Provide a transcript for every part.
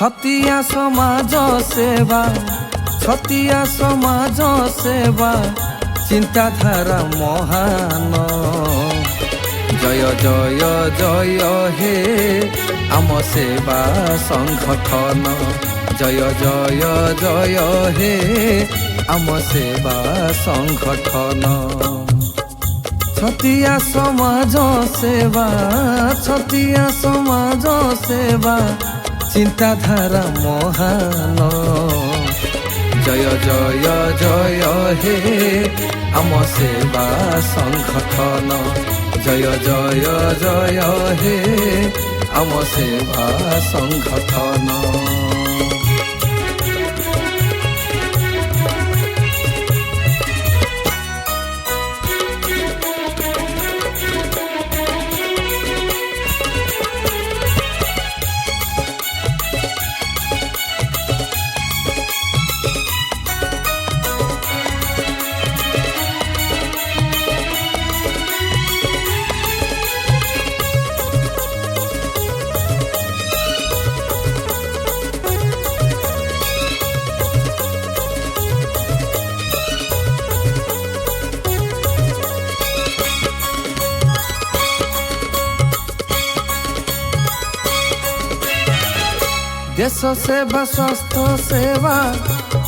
छतिया समाज सेवा छतिया समाज सेवा चिंताधारा महान जय जय जय हे आम सेवा संगठन जय जय जय हे आम सेवा संगठन छतिया समाज सेवा छतिया समाज सेवा चिंताधारा महान जय जय जय हे आम सेवा संगठन जय जय जय हे आम सेवा संगठन। देश सेवा स्वास्थ्य सेवा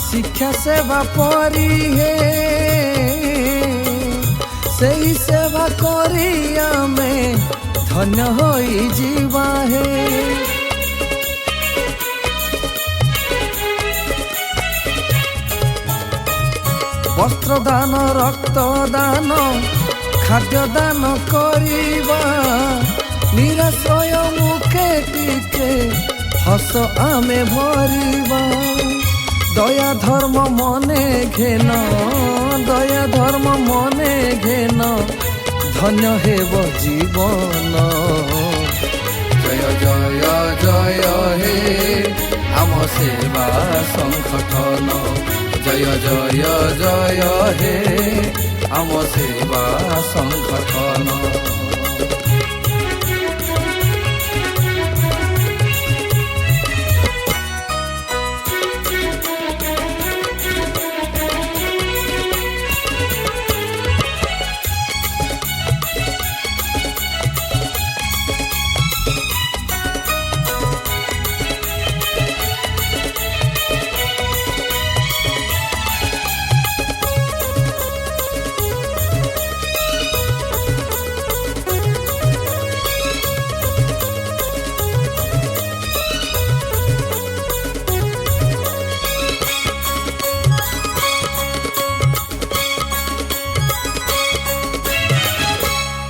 शिक्षा सेवा परी हे सही सेवा करी आमे धन्य होई जीवा हे वस्त्र दान रक्त दान खाद्य दान करिबा निराश्रय मुखे टिके हस आमे भरिबा दया धर्म मने घेन दया धर्म मने घेन धन्य हेब जीवन जय जय जय हे आम सेवा संगठन जय जय जय हे आम सेवा संगठन।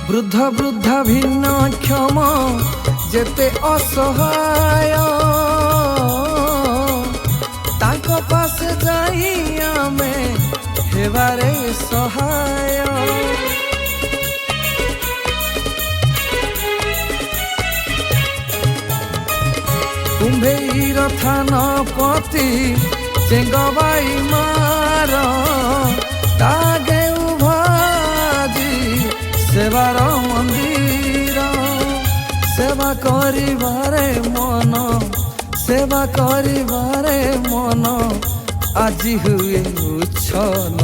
वृद्ध वृद्ध भिन्न क्षम जेते असहाय ताको पास जाई आमे हेबारे सहाय कुंभेर थानपति चेंगबाई मार तागे सेवार मंदिर सेवा करिबारे मन सेवा करिबारे मन আজি हुए उच्छन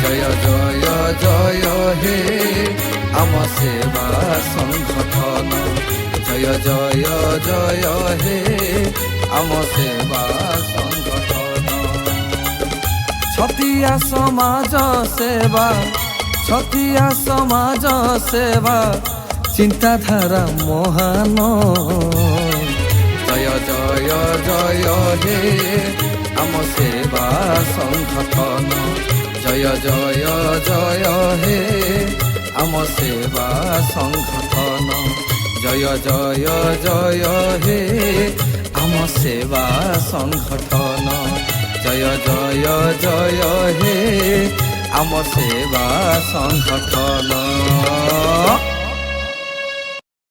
जय जय जय हे आम सेवा संगठन जय जय जय हे आम सेवा संगठन छतिया समाज सेवा छतिया समाज सेवा चिंताधारा महान जय जय जय हे आम सेवा संगठन जय जय जय हे आम सेवा संगठन जय जय जय हे आम सेवा संगठन जय जय जय हे आम सेवा संगठन।